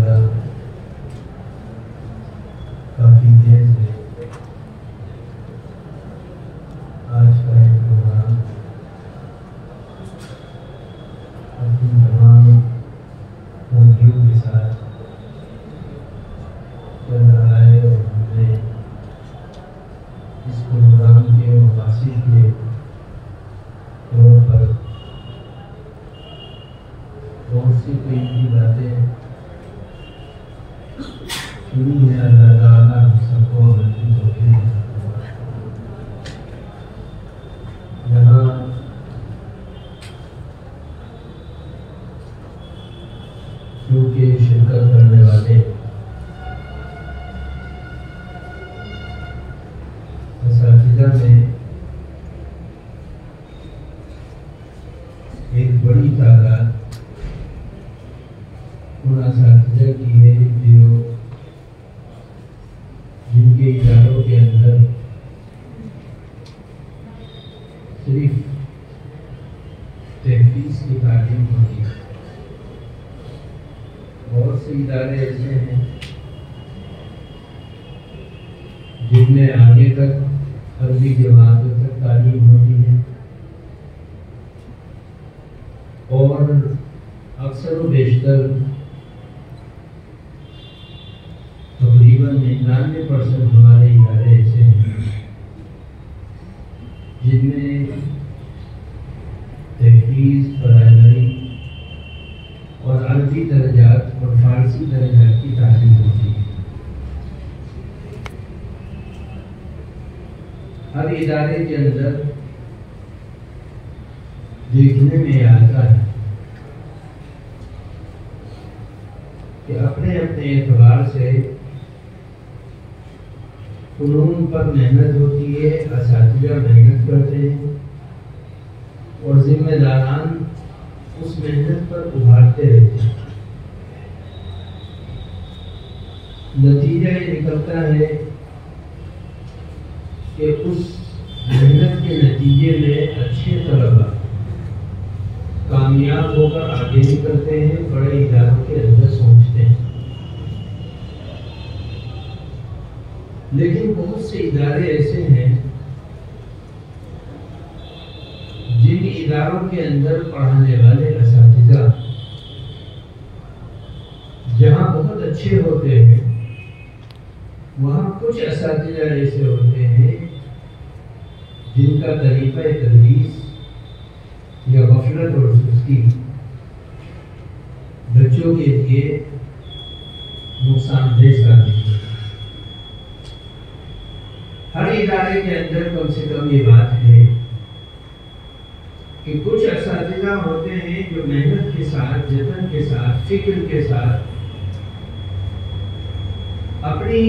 تعالیٰ کافی دیر سے آج کا ایک پروگرام اپنی تمام موضوعوں کے ساتھ چل رہا ہے، اور ہم نے اس پروگرام کے مقاصد کے طور پر بہت سی قیمتی باتیں سنی ہے۔ اللہ تعالیٰ ہم سب کو عمل کی توفیق عطا فرمائے۔ یہاں کیونکہ شرکت کرنے والے اساتذہ میں ایک بڑی تعداد ان اساتذہ کی ہے جن کے اداروں کے اندر صرف تحفیظ کی تعلیم ہوتی ہے۔ بہت سے ادارے ایسے ہیں جن میں آگے تک عربی جماعتوں تک تعلیم ہوتی ہے، اور اکثر و بیشتر تقریباً 99% ہمارے ادارے ایسے ہیں جن میں تحفیظ، پرائمری اور عربی درجات اور فارسی درجات کی تعلیم ہوتی ہے۔ ہر ادارے کے اندر دیکھنے میں آتا ہے کہ اپنے اپنے اعتبار سے فنون پر محنت ہوتی ہے، اساتذہ محنت کرتے ہیں اور ذمہ داران اس محنت پر ابھارتے رہتے ہیں۔ نتیجہ یہ نکلتا ہے کہ اس محنت کے نتیجے میں اچھے طلباء کامیاب ہو کر آگے نکلتے ہیں، بڑے اداروں کے اندر سوچتے ہیں۔ لیکن بہت سے ادارے ایسے ہیں جن اداروں کے اندر پڑھانے والے اساتذہ جہاں بہت اچھے ہوتے ہیں، وہاں کچھ اساتذہ ایسے ہوتے ہیں جن کا طریقہ تدریس یا غفلت اور سستی بچوں کے لیے نقصان دہ ثابت ہے۔ ہر ادارے کے اندر کم سے کم یہ بات ہے کہ کچھ اساتذہ ہوتے ہیں جو محنت کے ساتھ، جتن کے ساتھ، فکر کے ساتھ اپنی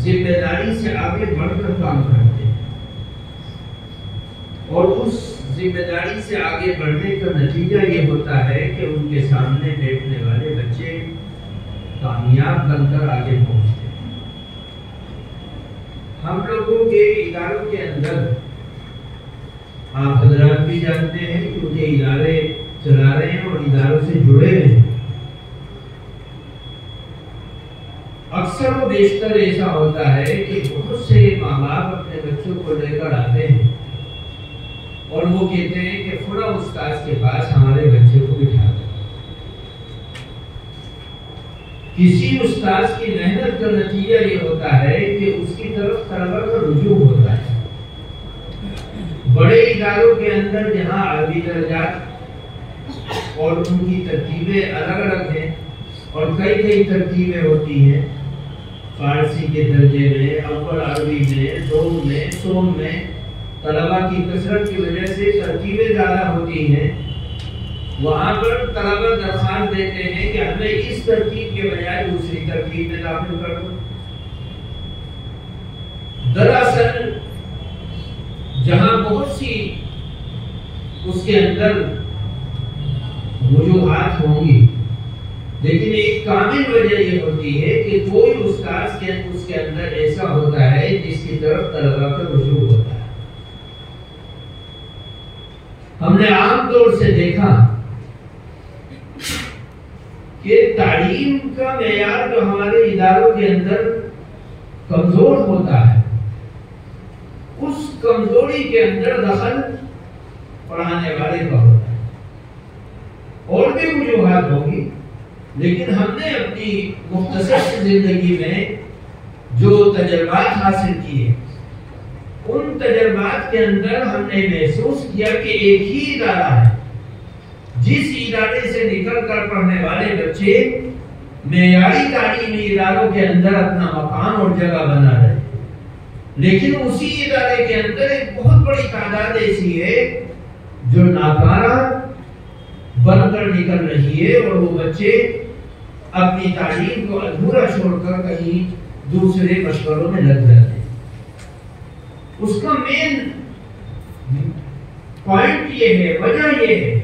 ذمہ داری سے آگے بڑھ کر کام کرتے ہیں، اور اس ذمہ داری سے آگے بڑھنے کا نتیجہ یہ ہوتا ہے کہ ان کے سامنے بیٹھنے والے بچے کامیاب بن کر آگے پہنچتے ہیں۔ ہم لوگوں کے اداروں کے اندر آپ حضرات بھی جانتے ہیں کیونکہ ادارے چلا رہے ہیں اور اداروں سے جڑے ہیں، اکثر و بیشتر ایسا ہوتا ہے کہ بہت سے ماں باپ اپنے بچوں کو لے کر آتے ہیں اور وہ کہتے ہیں کہ فلاں استاذ کے پاس ہمارے بچے کو بٹھا دیں۔ کسی استاذ کی محنت کا نتیجہ یہ ہوتا ہے کہ اس کی طرف طلبہ کا رجوع ہوتا ہے۔ بڑے اداروں کے اندر جہاں عربی درجات اور ان کی ترتیبیں الگ الگ ہیں اور کئی ترتیبیں ہوتی ہیں، فارسی کے درجے میں، اول عربی میں، دوم میں، سوم میں، طلبہ کی کثرت کی وجہ سے ترتیبیں زیادہ ہوتی ہیں، وہاں پر طلبہ درخواست دیتے ہیں کہ ہمیں اس ترتیب کے بجائے دوسری ترتیب میں داخل کر دو۔ دراصل جہاں بہت سی اس کے اندر وجوہات ہوں گی، لیکن ایک کامل وجہ یہ ہوتی ہے کہ کوئی استاذ اس کے اندر ایسا ہوتا ہے جس کی طرف طلبہ کا رجوع ہوتا ہے۔ ہم نے عام طور سے دیکھا کہ تعلیم کا معیار جو ہمارے اداروں کے اندر کمزور ہوتا ہے، اس کمزوری کے اندر دخل پڑھانے والے کا ہوتا ہے۔ اور بھی وجوہات ہوگی، لیکن ہم نے اپنی مختصر زندگی میں جو تجربات حاصل کیے، ان تجربات کے اندر ہم نے محسوس کیا کہ ایک ہی ادارہ ہے جس ادارے سے نکل کر پڑھنے والے بچے معیاری تعلیمی اداروں کے اندر اپنا مقام اور جگہ بنا رہے، لیکن اسی ادارے کے اندر ایک بہت بڑی تعداد ایسی ہے جو ناکارہ بن کر نکل رہی ہے، اور وہ بچے اپنی تعلیم کو ادھورا چھوڑ کر کہیں دوسرے مشغلوں میں لگ جاتے ہیں۔ اس کا مین پوائنٹ یہ ہے، وجہ یہ ہے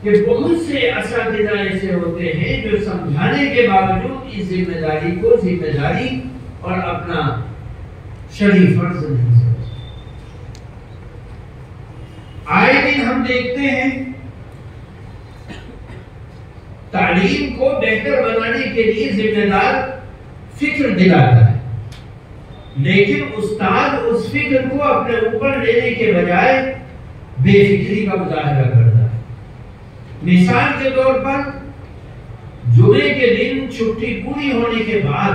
کہ بہت سے اساتذہ ایسے ہوتے ہیں جو سمجھانے کے باوجود اس ذمہ داری کو ذمہ داری اور اپنا شرعی فرض نہیں سمجھتے۔ آئے دن ہم دیکھتے ہیں تعلیم کو بہتر بنانے کے لیے ذمہ دار فکر دلاتا ہے، لیکن استاد اس فکر کو اپنے اوپر لینے کے بجائے بے فکری کا مظاہرہ کرتا ہے۔ مثال کے طور پر جمعے کے دن چھٹی پوری ہونے کے بعد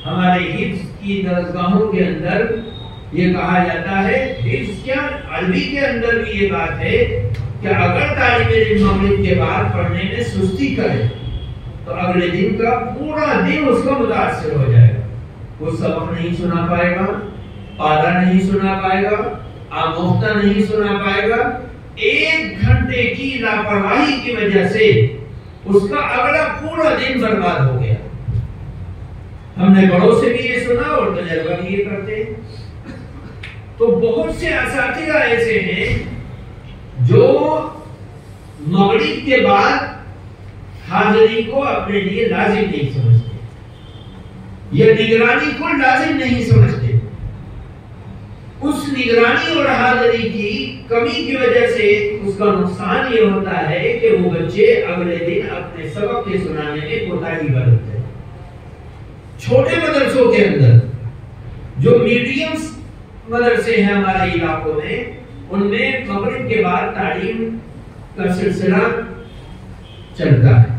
ہمارے حفظ کی درسگاہوں کے اندر یہ کہا جاتا ہے، حفظ کیا عربی کے اندر بھی یہ بات ہے کہ اگر طالب علم مغرب کے بعد پڑھنے میں سستی کرے تو اگلے دن کا پورا دن اس کا متاثر ہو جائے گا، وہ سبق نہیں سنا پائے گا، پادہ نہیں سنا پائے گا، آموختہ نہیں سنا پائے گا۔ ایک گھنٹے کی لاپرواہی کی وجہ سے اس کا اگلا پورا دن برباد ہو گیا۔ ہم نے بڑوں سے بھی یہ سنا اور تجربہ بھی یہ کرتے ہیں۔ تو بہت سے اساتذہ ایسے ہیں جو مغرب کے بعد حاضری کو اپنے لیے لازم نہیں سمجھتے، یا نگرانی کو لازم نہیں سمجھتے۔ اس نگرانی اور حاضری کی کمی کی وجہ سے اس کا نقصان یہ ہوتا ہے کہ وہ بچے اگلے دن اپنے سبق کے سنانے میں کوتاہی برتتے ہیں۔ چھوٹے مدرسوں کے اندر جو میڈیم مدرسے ہیں ہمارے علاقوں میں، ان میں مغرب کے بعد تعلیم کا سلسلہ چلتا ہے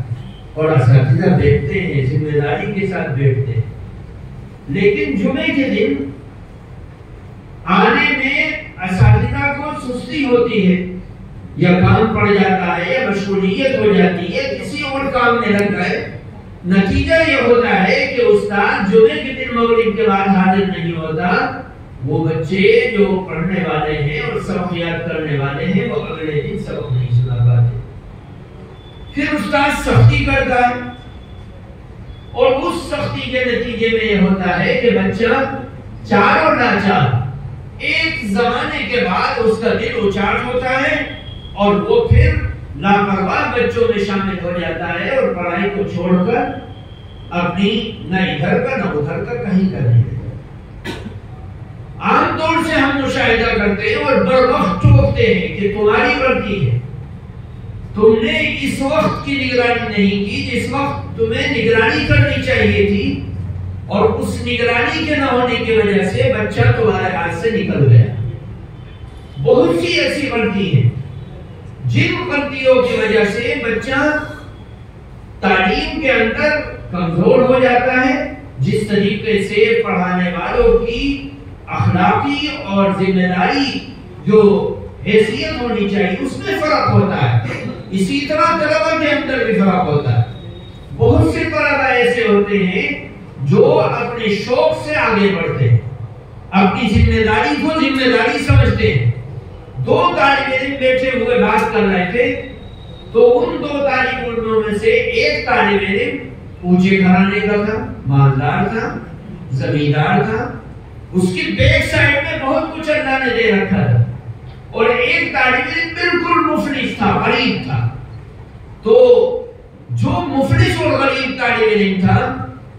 اور اساتذہ بیٹھتے ہیں، ذمہ داری کے ساتھ بیٹھتے ہیں، لیکن جمعے کے دن آنے میں اساتذہ کو سستی ہوتی ہے، یا کام پڑ جاتا ہے، یا مشغولیت ہو جاتی ہے، کسی اور کام میں لگ گئے۔ نتیجہ یہ ہوتا ہے کہ استاد جمعے کے دن مغرب کے بعد حاضر نہیں ہوتا، وہ بچے جو پڑھنے والے ہیں اور سبق یاد کرنے والے ہیں وہ اگلے دن سبق نہیں سنا پاتے۔ پھر استاد سختی کرتا ہے، اور اس سختی کے نتیجے میں یہ ہوتا ہے کہ بچہ چار اور ناچار ایک زمانے کے بعد اس کا دل اچاٹ ہوتا ہے، اور وہ پھر لاپرواہ بچوں میں شامل ہو جاتا ہے اور پڑھائی کو چھوڑ کر اپنی نہ ادھر کا نہ ادھر کا کہیں کا نہیں دیتا۔ عام طور سے ہم مشاہدہ کرتے ہیں اور بر وقت ٹوکتے ہیں کہ تمہاری غلطی ہے، تم نے اس وقت کی نگرانی نہیں کی جس وقت تمہیں نگرانی کرنی چاہیے تھی، اور اس نگرانی کے نہ ہونے کی وجہ سے بچہ تمہارے ہاتھ سے نکل گیا۔ بہت سی ایسی غلطی ہیں جن غلطیوں کی وجہ سے بچہ تعلیم کے اندر کمزور ہو جاتا ہے۔ جس طریقے سے پڑھانے والوں کی اخلاقی اور ذمہ داری جو حیثیت ہونی چاہیے اس میں فرق ہوتا ہے، اسی طرح طلبہ کے اندر بھی فرق ہوتا ہے۔ بہت سے طلبہ ایسے ہوتے ہیں جو اپنے شوق سے آگے بڑھتے ہیں، اپنی ذمہ داری کو ذمہ داری سمجھتے ہیں۔ دو طالب علم بیٹھے ہوئے بات کر رہے تھے تو ان دو طالب علموں میں سے ایک طالب علم اونچے گھرانے کا تھا، مالدار تھا، زمیندار تھا، اس کی بیک سائڈ میں بہت کچھ اللہ نے دے رکھا تھا، اور ایک طالب علم بالکل مفلس تھا، غریب تھا۔ تو جو مفلس اور غریب طالب علم تھا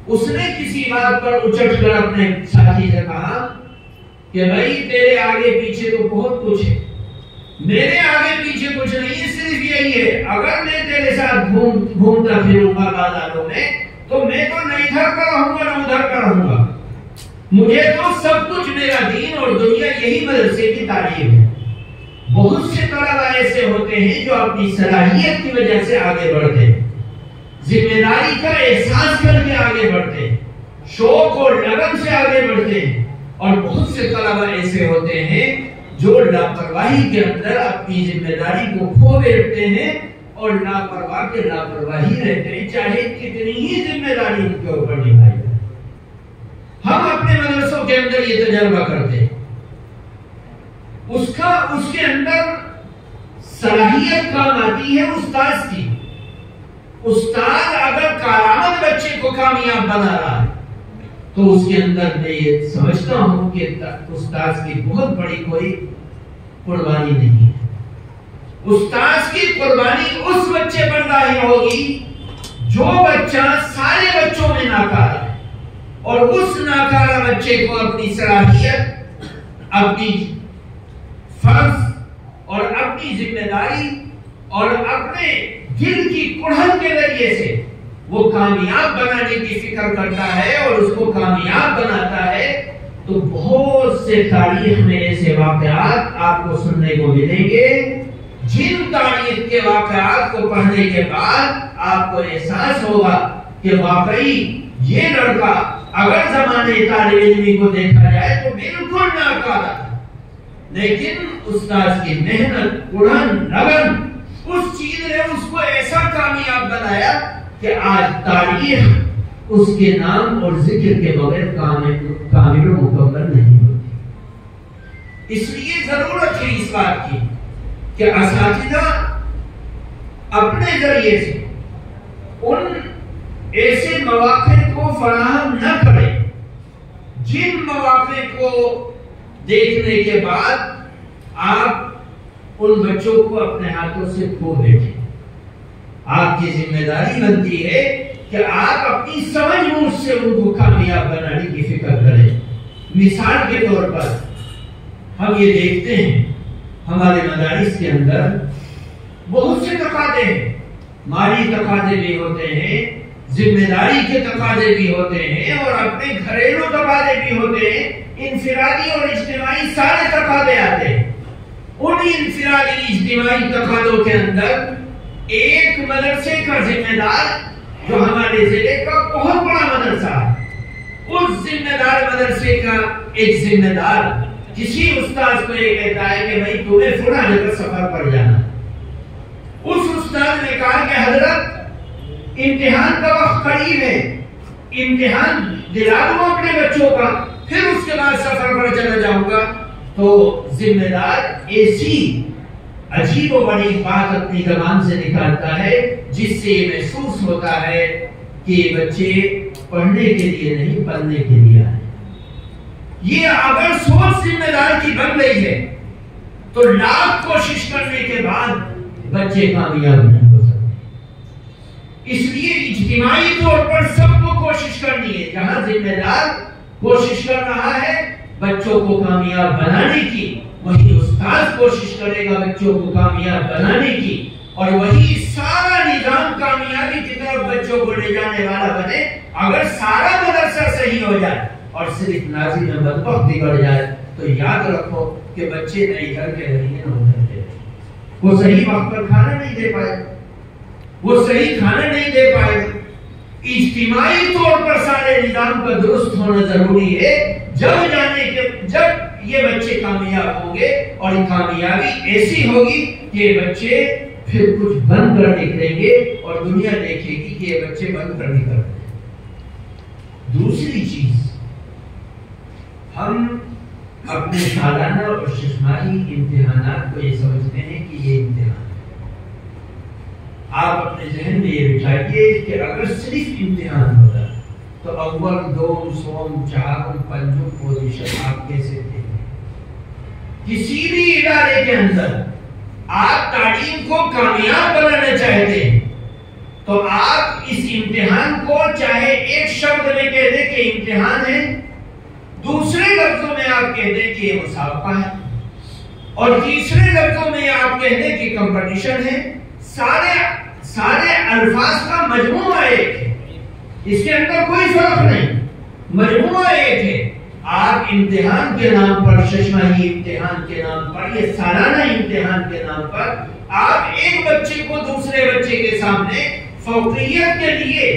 اس نے کسی بات پر اچٹ کر اپنے ساتھی سے کہا کہ بھائی تیرے آگے پیچھے تو بہت کچھ ہے، میرے آگے پیچھے کچھ نہیں ہے، صرف یہی ہے اگر میں تیرے ساتھ گھومتا پھروں گا بازاروں میں تو میں تو نہ ادھر کا رہوں گا نہ ادھر کا رہوں گا، مجھے تو سب کچھ میرا دین اور دنیا یہی مدرسے کی تعلیم ہے۔ بہت سے طلباء ایسے ہوتے ہیں جو اپنی صلاحیت کی وجہ سے آگے بڑھتے ہیں، ذمہ داری کا احساس کر کے آگے بڑھتے ہیں، شوق اور لگن سے آگے بڑھتے ہیں، اور بہت سے طلباء ایسے ہوتے ہیں جو لاپرواہی کے اندر اپنی ذمہ داری کو کھو بیٹھتے ہیں اور لاپرواہ کے لاپرواہی رہتے ہیں، چاہے کتنی ہی ذمہ داری ان کے اوپر نبھائی جائے۔ ہم اپنے مدرسوں کے اندر یہ تجربہ کرتے ہیں، اس کے اندر صلاحیت کام آتی ہے استاذ کی۔ استاد اگر کارآمد بچے کو کامیاب بنا رہا ہے تو اس کے اندر میں یہ سمجھتا ہوں کہ استاذ کی بہت بڑی کوئی قربانی نہیں ہے۔ استاذ کی قربانی اس بچے پر ظاہر ہوگی جو بچہ سارے بچوں میں ناکارہ ہے، اور اس ناکارہ بچے کو اپنی صلاحیت، اپنی فرض اور اپنی ذمہ داری اور اپنے دل کی کڑھن کے ذریعے سے وہ کامیاب بنانے کی فکر کرتا ہے اور اس کو کامیاب بناتا ہے، تو بہت سے تاریخ میں ایسے واقعات آپ کو سننے کو ملیں گے جن تاریخ کے واقعات کو پڑھنے کے بعد آپ کو احساس ہوگا کہ واقعی یہ لڑکا اگر زمانے طالب علمی کو دیکھا جائے تو بالکل ناکارہ تھا، لیکن استاذ کی محنت، کڑھن، لگن، اس چیز نے اس کو ایسا کامیاب بنایا کہ آج تاریخ اس کے نام اور ذکر کے بغیر کامل و مکمل نہیں ہوتی۔ اس لیے ضرورت ہے اس بات کی کہ اساتذہ اپنے ذریعے سے ان ایسے مواقع کو فراہم نہ کریں جن مواقع کو دیکھنے کے بعد آپ ان بچوں کو اپنے ہاتھوں سے کھو بیٹھیں۔ آپ کی ذمہ داری بنتی ہے کہ آپ اپنی سمجھ بوجھ سے ان کو کامیاب بنانے کی فکر کریں۔ مثال کے طور پر ہم یہ دیکھتے ہیں ہمارے مدارس کے اندر بہت سے تقاضے ہیں، مالی تقاضے بھی ہوتے ہیں، ذمہ داری کے تقاضے بھی ہوتے ہیں، اور اپنے گھریلو تقاضے بھی ہوتے ہیں، انفرادی اور اجتماعی سارے تقاضے آتے ہیں۔ ان انفرادی اجتماعی تقاضوں کے اندر ایک مدرسے کا ذمہ دار جو ہمارے ضلع کا بہت بڑا مدرسہ ہے، اس ذمہ دار مدرسے کا ایک ذمہ دار کسی استاذ کو یہ کہتا ہے کہ بھائی تمہیں فلاں جگہ سفر پر جانا۔ اس استاذ نے کہا کہ حضرت امتحان کا وقت قریب ہے، امتحان دلا دوں اپنے بچوں کا، پھر اس کے بعد سفر پر چلا جاؤں گا۔ تو ذمہ دار ایسی عجیب و غریب بات اپنی زبان سے نکالتا ہے جس سے یہ محسوس ہوتا ہے کہ بچے پڑھنے کے لیے نہیں پڑھنے کے لیے آئے۔ یہ اگر سوچ ذمہ دار کی بن گئی ہے تو لاکھ کوشش کرنے کے بعد بچے کامیاب نہیں ہو سکتے۔ اس لیے اجتماعی طور پر سب کو کوشش کرنی ہے، جہاں ذمہ دار کوشش کر رہا ہے بچوں کو کامیاب بنانے کی، وہی استاد کوشش کرے گا بچوں کو کامیاب بنانے کی، اور وہی سارا نظام کامیابی کی طرف بچوں کو لے جانے والا بنے۔ اگر سارا مدرسہ صحیح ہو جائے اور صرف ناظرین مطبخ بگڑ جائے تو یاد رکھو کہ بچے نہ ادھر کے رہیں نہ ادھر کے رہیں، وہ صحیح وقت پر کھانا نہیں دے پائے، وہ صحیح کھانا نہیں دے پائے۔ اجتماعی طور پر سارے نظام کا درست ہونا ضروری ہے، جب یہ بچے کامیاب ہوں گے، اور کامیابی ایسی ہوگی کہ یہ بچے پھر کچھ بن کر نکلیں گے اور دنیا دیکھے گی کہ یہ بچے بن کر نکل رہے ہیں۔ دوسری چیز، ہم اپنے سالانہ اور ششماہی امتحانات کو یہ سمجھتے ہیں کہ یہ امتحان ہے۔ آپ اپنے ذہن میں یہ بٹھائیے کہ اگر صرف امتحان ہوتا تو اول، دوم، سوم، چہارم، پنجم پوزیشن آپ کیسے تھے؟ کسی بھی ادارے کے اندر آپ تعلیم کو کامیاب بنانا چاہتے ہیں تو آپ اس امتحان کو چاہے ایک شبد میں کہہ دیں کہ امتحان ہے، دوسرے لفظوں میں آپ کہہ دیں کہ یہ مسابقہ ہے، اور تیسرے لفظوں میں آپ کہنے کی کمپٹیشن ہے، سارے الفاظ کا مجموعہ ایک ہے، اس کے اندر کوئی فرق نہیں، مجموعہ ایک ہے۔ آپ امتحان کے نام پر، ششماہی امتحان کے نام پر، یہ سالانہ امتحان کے نام پر آپ ایک بچے کو دوسرے بچے کے سامنے فوقیت کے لیے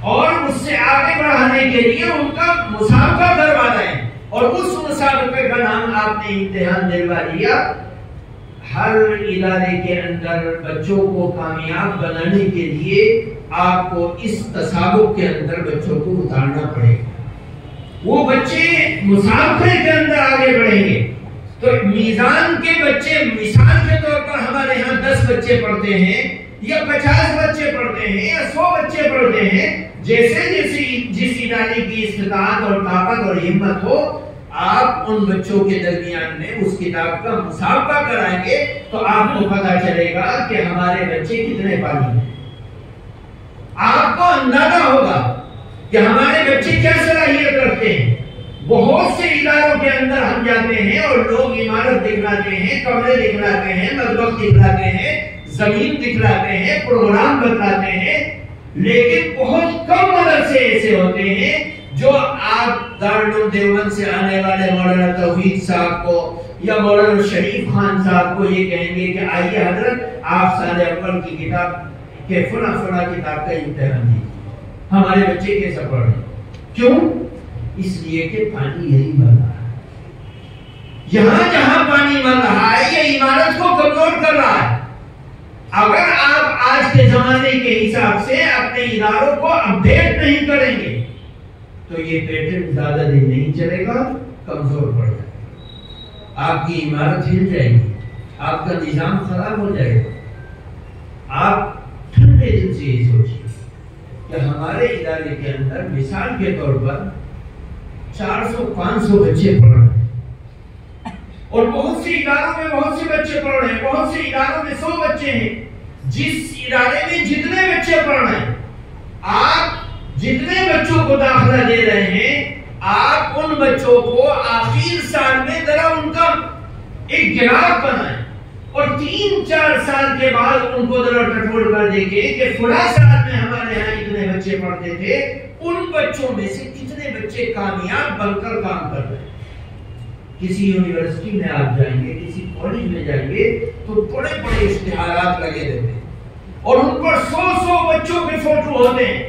اور اس سے آگے بڑھانے کے لیے ان کا مسابقہ کروا رہے ہیں، اور اس مسابقے کا نام آپ نے امتحان دلوا دیا۔ ہر ادارے کے اندر بچوں کو کامیاب بنانے کے لیے آپ کو اس تسابق کے اندر بچوں کو اتارنا پڑے گا، وہ بچے مسابقے کے اندر آگے بڑھیں گے۔ تو میزان کے بچے، مثال کے طور پر ہمارے ہاں 10 بچے پڑھتے ہیں یا 50 بچے پڑھتے ہیں یا 100 بچے پڑھتے ہیں، جیسے جس ادارے کی استطاعت اور طاقت اور ہمت ہو، آپ ان بچوں کے درمیان میں اس کتاب کا مسابقہ کرائیں گے تو آپ کو پتہ چلے گا کہ ہمارے بچے کتنے پانی ہیں، آپ کو اندازہ ہوگا کہ ہمارے بچے کیا صلاحیت رکھتے ہیں۔ بہت سے اداروں کے اندر ہم جاتے ہیں اور لوگ عمارت دکھلاتے ہیں، کمرے دکھلاتے ہیں، مطبخ دکھلاتے ہیں، زمین دکھلاتے ہیں، پروگرام بتلاتے ہیں، لیکن بہت کم مدرسے ایسے ہوتے ہیں جو آپ دارالعلوم دیوبند سے آنے والے مولانا توحید صاحب کو یا مولانا شریف خان صاحب کو یہ کہیں گے کہ آئیے حضرت آپ سال اول کی کتاب کے فلاں کتاب کا امتحان دیجیے، ہمارے بچے کیسا پڑھ رہے ہیں۔ کیوں؟ اس لیے کہ پانی یہی بن رہا ہے، یہاں جہاں پانی بن رہا ہے یہ عمارت کو کمزور کر رہا ہے۔ اگر آپ آج کے زمانے کے حساب سے اپنے اداروں کو اپڈیٹ نہیں کریں گے تو یہ پیٹرن زیادہ دن نہیں چلے گا، کمزور پڑ جائے گا، آپ کی عمارت ہل جائے گی، آپ کا نظام خراب ہو جائے گا۔ آپ ٹھنڈے دل سے یہ سوچیے کہ ہمارے ادارے کے اندر مثال کے طور پر 400-500 بچے پڑھ رہے ہیں، اور بہت سے اداروں میں بہت سے بچے پڑھ رہے ہیں، بہت سے اداروں میں 100 بچے ہیں۔ جس ادارے میں جتنے بچے پڑھ رہے ہیں، آپ جتنے بچوں کو داخلہ دے رہے ہیں، آپ ان بچوں کو آخر سال میں ذرا ان کا ایک گراف بنائیں اور 3-4 سال کے بعد ان کو ذرا ٹٹول کر دیکھیں کہ فلاں سال میں ہمارے یہاں اتنے بچے پڑھتے تھے، ان بچوں میں سے کتنے بچے کامیاب بن کر کام کر رہے ہیں۔ کسی یونیورسٹی میں آپ جائیں گے، کسی کالج میں جائیں گے تو بڑے بڑے اشتہارات لگے رہتے ہیں اور ان پر 100 بچوں کے فوٹو ہوتے ہیں،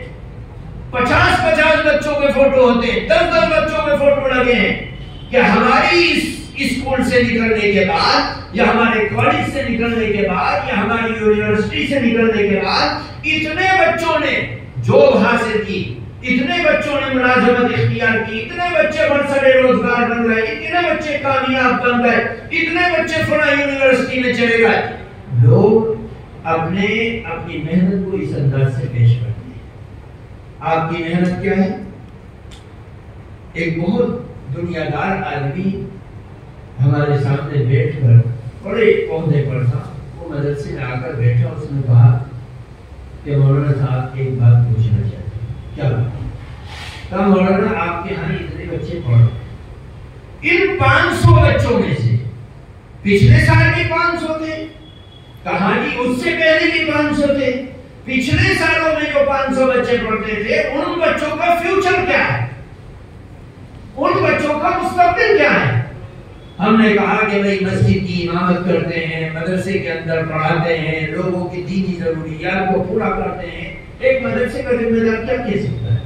50 بچوں کے فوٹو ہوتے ہیں، 10 بچوں کے فوٹو لگے ہیں کہ ہماری اس اسکول سے نکلنے کے بعد یا ہمارے کالج سے نکلنے کے بعد یا ہماری یونیورسٹی سے نکلنے کے بعد اتنے بچوں نے جاب حاصل کی، اتنے بچوں نے ملازمت اختیار کی، اتنے بچے برسر روزگار بن گئے، اتنے بچے کامیاب بن گئے، اتنے بچے فلاں یونیورسٹی میں چلے گئے۔ لوگ اپنی محنت کو اس انداز سے پیش کرتے ہیں۔ آپ کی محنت کیا ہے؟ ایک بہت دنیا دار آدمی ہمارے سامنے بیٹھ کر بڑے عہدے پر تھا، وہ مدرسے میں آ کر بیٹھا، اس نے کہا کہ مولانا صاحب ایک بات پوچھنا چاہتے ہیں۔ کیا بات؟ کہا مولانا آپ کے ہاں اتنے بچے پڑھ رہے، ان 500 بچوں میں سے پچھلے سال بھی 500 تھے، کہانی اس سے پہلے بھی 500 تھے، پچھلے سالوں میں جو 500 بچے پڑھتے تھے ان بچوں کا فیوچر کیا ہے، ان بچوں کا مستقبل کیا ہے؟ ہم نے کہا کہ بھئی مسجد کی امامت کرتے ہیں، مدرسے کے اندر پڑھاتے ہیں، لوگوں کی دینی ضروریات کو پورا کرتے ہیں، ایک مدرسے کا ذمہ دار کیا کہہ سکتا ہے؟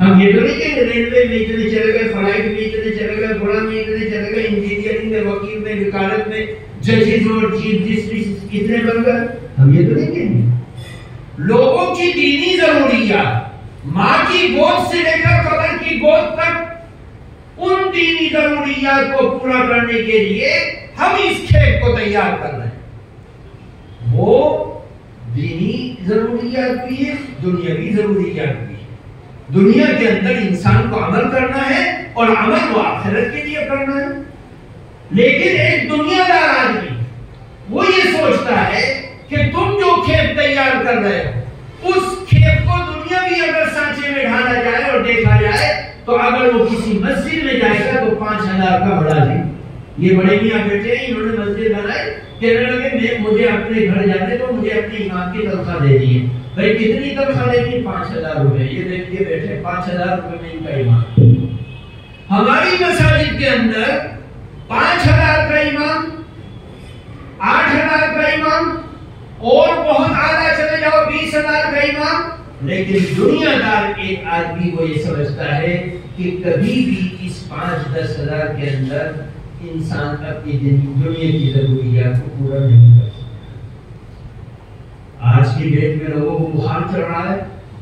ہم یہ تو نہیں کہ ریلوے میں اتنے چلے گئے، فلائٹ میں اتنے چلے گئے، گھوڑا میں اتنے چلے گئے، انجینئرنگ میں، وکیل میں، وکالت میں، ججز اور چیف جسٹس کتنے بن گئے، ہم یہ تو نہیں کہیں گے۔ لوگوں کی دینی ضروریات، ماں کی گود سے لے کر قبر کی گود تک، ان دینی ضروریات کو پورا کرنے کے لیے ہم اس کھیت کو تیار کر رہے ہیں۔ وہ دینی ضروریات بھی ہے، دنیاوی ضروریات بھی ہے۔ دنیا کے اندر انسان کو عمل کرنا ہے اور عمل وہ آخرت کے لیے کرنا ہے، لیکن ایک دنیا دار آدمی وہ یہ سوچتا ہے کہ تم جو کھیت تیار کر رہے ہو اس کھیت کو دنیاوی اگر سانچے میں ڈھالا جائے اور دیکھا جائے تو اگر وہ کسی مسجد میں جائے گا تو 5000 کا بڑا دن، یہ بڑے میاں بیٹے ہیں، انہوں نے مسجد بنائی، کہنے لگے مجھے اپنے گھر جانے تو مجھے اپنے امام کی تنخواہ دے دیے. بھائی کتنی تنخواہ دے دی؟ 5,000 روپے. یہ دیکھیے بیٹھے 5,000 روپے میں ان کا امام. ہماری مساجد کے اندر 5,000 کا امام، 8,000 کا امام، اور بہت اعلیٰ چلے جاؤ 20,000 کا امام. لیکن دنیا دار ایک آدمی وہ یہ سمجھتا ہے کہ کبھی بھی اس 5-10 ہزار کے اندر انسان اپنی دنیا کی ضروریات کو پورا نہیں کر سکتا. آج کی ڈیٹ میں لوگوں کو بخار چڑھ رہا ہے،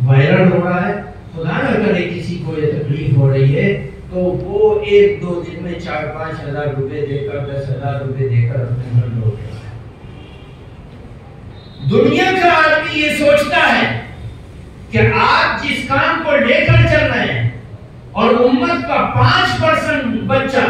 وائرل ہو رہا ہے. خدا نہ کرے کسی کو یہ تکلیف ہو رہی ہے تو وہ 1-2 دن میں 4-5 ہزار روپے دے کر 10,000 روپے دے کر اپنے گھر لوٹ جاتا ہے. دنیا کا آدمی یہ سوچتا ہے کہ آپ جس کام کو لے کر چل رہے ہیں اور امت کا 5% بچہ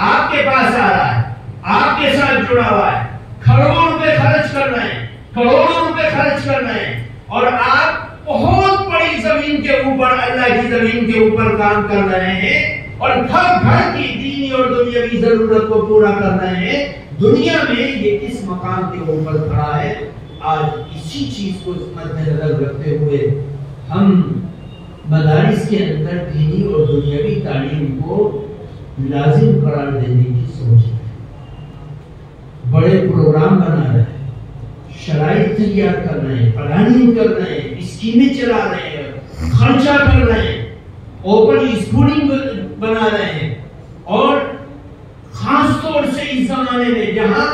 آپ کے پاس آ رہا ہے، آپ کے ساتھ جڑا ہوا ہے، کروڑوں روپے خرچ کر رہے ہیں، کروڑوں روپے خرچ کر رہے ہیں، اور آپ بہت بڑی زمین کے اوپر، اللہ کی زمین کے اوپر کام کر رہے ہیں اور گھر گھر کی دینی اور دنیاوی ضرورت کو پورا کر رہے ہیں. دنیا میں یہ کس مقام کے اوپر کھڑا ہے؟ آج اسی چیز کو مد نظر رکھتے ہوئے ہم مدارس کے اندر دینی اور دنیاوی تعلیم کو لازم قرار دینے کی سوچ ہے. بڑے پروگرام بنا رہے ہیں، شرائط تیار کر رہے ہیں، پلاننگ کر رہے ہیں، اسکیمیں چلا رہے ہیں، خرچہ کر رہے ہیں، اوپن اسکولنگ بنا رہے ہیں. اور خاص طور سے اس زمانے میں جہاں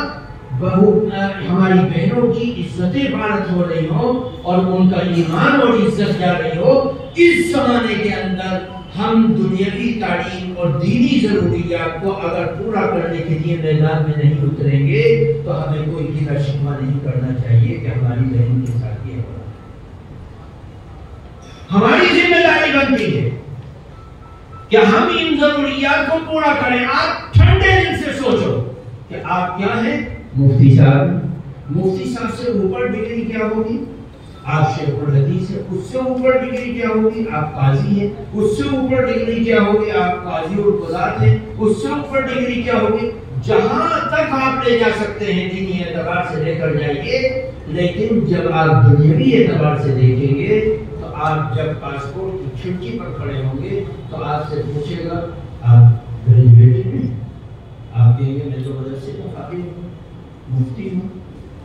ہماری بہنوں کی عزت بھارت ہو رہی ہو اور ان کا ایمان اور عزت جا رہی ہو، اس زمانے کے اندر ہم دنیاوی تعلیم اور دینی ضروریات کو اگر پورا کرنے کے لیے میدان میں نہیں اتریں گے تو ہمیں کوئی گلہ شکوہ نہیں کرنا چاہیے کہ ہماری بہن کے ساتھ یہ ہو رہا ہے. ہماری ذمہ داری بنتی ہے کہ ہم ان ضروریات کو پورا کریں. آپ ٹھنڈے دل سے سوچو کہ آپ کیا ہیں؟ مفتی صاحب. مفتی صاحب سے اوپر ڈگری کیا ہوگی؟ آپ شیخ الحدیث ہے. اس سے اوپر ڈگری کیا ہوگی؟ آپ قاضی ہیں. اس سے اوپر ڈگری کیا ہوگی؟ آپ قاضی اور قضات ہیں. اس سے اوپر ڈگری کیا ہوگی؟ جہاں تک آپ لے جا سکتے ہیں دینی اعتبار سے لے کر جائیے. لیکن جب آپ دنیاوی اعتبار سے دیکھیں گے تو آپ جب پاسپورٹ کی کھڑکی پر کھڑے ہوں گے تو آپ سے پوچھے گا آپ گریجویٹ ہیں؟ آپ کہیں گے میں تو مدرسے کا قاضی ہوں، مفتی ہوں.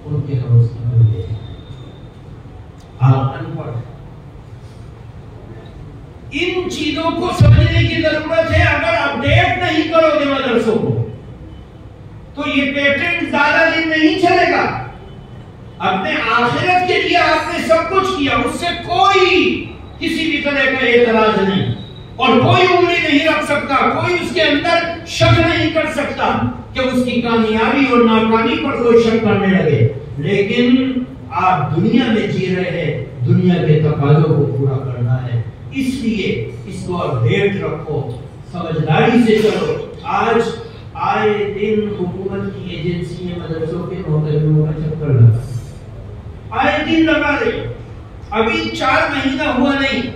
ان کے حوص کی بندے ہیں، آپ ان پڑھ. ان چیزوں کو سمجھنے کی ضرورت ہے. اگر اپڈیٹ نہیں کرو گے مدرسوں کو تو یہ پیٹنٹ زیادہ دن نہیں چلے گا. اپنے آخرت کے لیے آپ نے سب کچھ کیا، اس سے کوئی کسی بھی طرح کا اعتراض نہیں اور کوئی انگلی نہیں رکھ سکتا، کوئی اس کے اندر شک نہیں کر سکتا کہ اس کی کامیابی اور ناکامی پر کوئی شک کرنے لگے. لیکن آپ دنیا میں جی رہے ہیں، دنیا کے تقاضوں کو پورا کرنا ہے. اس لیے اس کو اپڈیٹ رکھو، سمجھداری سے چلو. آج آئے دن حکومت کی ایجنسی میں مدرسوں کے محترموں کا چکر لگا، آئے دن لگا رہی. ابھی 4 مہینہ ہوا نہیں،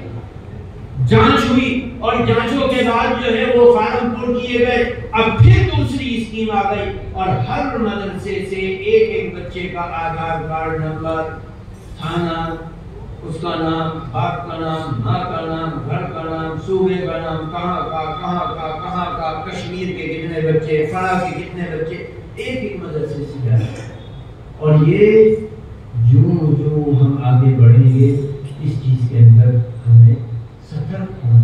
جانچ ہوئی اور جانچوں کے بعد جو ہے وہ فارم پر کیے گئے. اب پھر دوسری اسکیم آ گئی اور ہر مدرسے سے ایک بچے کا آدھار کارڈ نمبر، تھانہ، اس کا نام، باپ کا نام، ماں کا نام، گھر کا نام، صوبے کا نام، کہاں کا، کشمیر کے کتنے بچے، فلاں کے کتنے بچے، ایک مدرسے سے جا رہے ہیں. اور یہ جو ہم آگے بڑھیں گے اس چیز کے اندر ہمیں سترک ہونا،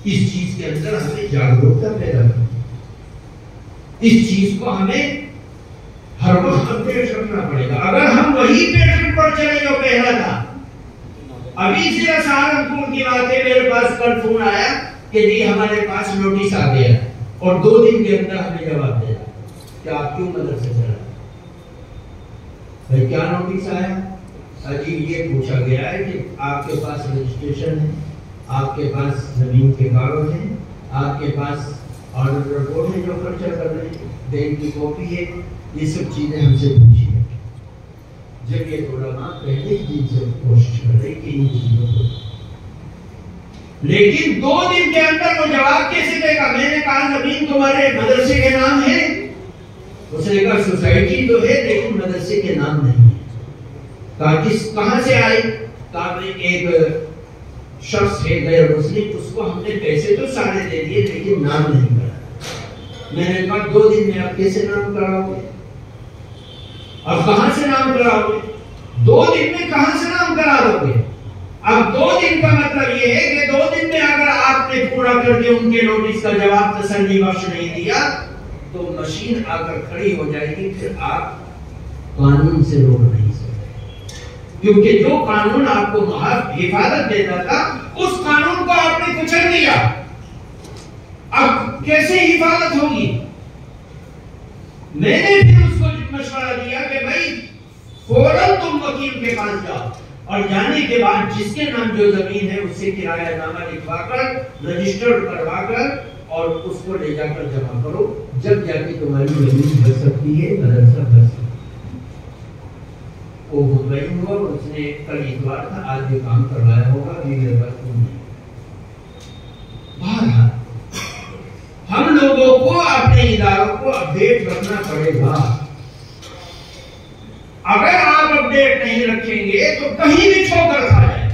اس چیز کے اندر ہمیں جاگرکتا پیدا کرنا، اس چیز کو ہمیں ہر وقت اپڈیٹ رکھنا پڑے گا. اگر ہم وہی پیٹرن پر چلے جو پہلا تھا. ابھی سے سہارنپور کی بات ہے، میرے پاس کل فون آیا کہ جی ہمارے پاس نوٹس آ گیا اور 2 دن کے اندر ہمیں جواب دے گا کہ آپ کیوں مدرسے چلا. بھائی کیا نوٹس آیا؟ جی یہ پوچھا گیا ہے کہ آپ کے پاس رجسٹریشن ہے، آپ کے پاس زمین کے کاغذ ہیں، آپ کے پاس آرڈر رپورٹ ہے جو خرچہ کر رہے ہیں، بینک کی کاپی ہے، یہ سب چیزیں ہم سے پوچھی ہیں. جب یہ علماء پہلے ہی دن سے کوشش کر رہے کہ ان چیزوں کو لیکن 2 دن کے اندر وہ جواب کیسے دے گا؟ میں نے کہا زمین تمہارے مدرسے کے نام ہے؟ اس نے کہا سوسائٹی تو ہے لیکن مدرسے کے نام نہیں ہے۔ کہا کہاں سے آئی؟ کہا ایک شخص ہے غیر مسلم، اس کو ہم نے پیسے تو سارے دے دیے لیکن نام نہیں کرا۔ میں نے کہا 2 دن میں آپ کیسے نام کراؤ گے؟ اب کہاں سے نام کراؤ گے؟ 2 دن میں کہاں سے نام کرا دو گے؟ اب 2 دن کا مطلب یہ ہے کہ 2 دن میں اگر آپ نے پورا کر کے ان کے نوٹس کا جواب تسلی بخش نہیں دیا تو مشین آ کر کھڑی ہو جائے گی، پھر آپ قانون سے روک نہیں سکتے، کیونکہ جو قانون آپ کو حفاظت دیتا تھا اس قانون کو آپ نے کچل دیا۔ اب کیسے حفاظت ہوگی؟ میں نے پھر اس کو مشورہ دیا کہ بھائی فوراً تم وکیل کے پاس جاؤ اور جانے کے بعد جس کے نام جو زمین ہے اس سے کرایہ نامہ لکھوا کر رجسٹر کروا کر اور اس کو لے جا کر جمع کرو، جب جا کے تمہاری زمین بھر سکتی ہے، مدرسہ بھر سکتی ہے۔ وہ مطمئن ہوا اور اس نے کل اتوار تھا، آج یہ کام کروایا ہوگا، ابھی میرے پاس نہیں ہے۔ بہرحال ہم لوگوں کو اپنے اداروں کو اپڈیٹ رکھنا پڑے گا۔ اگر آپ اپڈیٹ نہیں رکھیں گے تو کہیں بھی ٹھوکر کھا جائے۔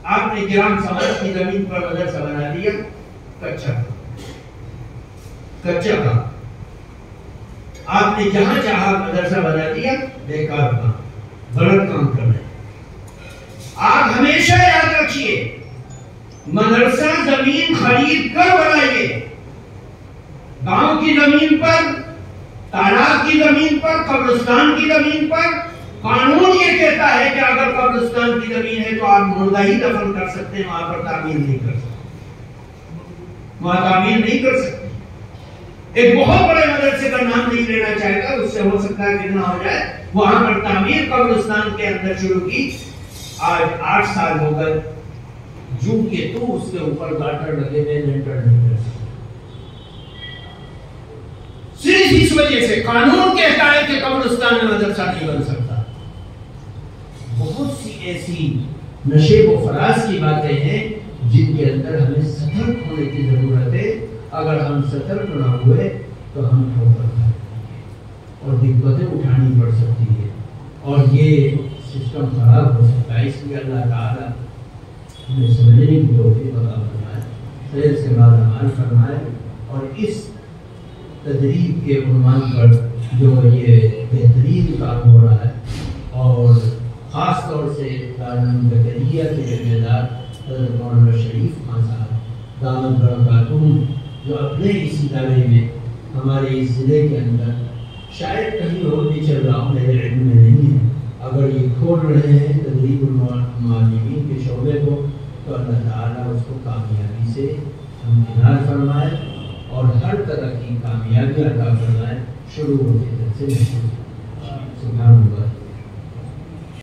آپ نے گرام سماج کی زمین پر مدرسہ بنا دیا، کچا کام۔ آپ نے جہاں چاہا مدرسہ بنا دیا، بیکار کام، غلط کام کر رہے ہیں۔ آپ ہمیشہ یاد رکھیے، مدرسہ زمین خرید کر بنائیے، گاؤں کی زمین پر، تالاب کی زمین پر، قبرستان کی زمین پر۔ قانون یہ کہتا ہے کہ اگر قبرستان کی زمین ہے تو آپ مردہ ہی دفن کر سکتے ہیں، وہاں پر تعمیر نہیں کر سکتے، وہاں تعمیر نہیں کر سکتے۔ ایک بہت بڑے مدرسے کا نام نہیں لینا چاہے گا، اس سے ہو سکتا ہے کتنا ہو جائے، وہاں پر تعمیر قبرستان کے اندر شروع کی، آج 8 سال ہو گئے، جو کہ تو اس کے اوپر گاٹر لگے ہوئے، لینٹر نہیں کر سکتے۔ صرف اس وجہ سے قانون کہتا ہے کہ قبرستان میں مدرسہ نہیں بن سکتا۔ بہت سی ایسی نشیب و فراز کی باتیں ہیں جن کے اندر ہمیں سترک ہونے کی ضرورت ہے۔ اگر ہم سترک نہ ہوئے تو ہم ٹھوکر کھائیں گے اور دقتیں اٹھانی پڑ سکتی ہے اور یہ سسٹم خراب ہو سکتا ہے۔ اس لیے اللہ تعالیٰ ہمیں سمجھنے کی توفیق عطا فرمائے، خیر سے مالا مال فرمائے، اور اس تدریب کے عنوان پر جو یہ بہترین کام ہو رہا ہے، اور خاص طور سے دارالعلوم زکریا کے ذمہ دار حضرت مولانا شریف خان صاحب دامت برکاتہم، جو اپنے اس ادارے میں ہمارے اس ضلع کے اندر شاید کہیں اور بھی چل رہا ہوں، میرے علم میں نہیں ہے، اگر یہ کھول رہے ہیں تدریب المعلمین کے شعبے کو، تو اللہ تعالیٰ اس کو کامیابی سے ہمکنار فرمائے اور ہر طرح کی کامیابی عطا فرمائے، شروع ہوتے سے سبحان اللہ۔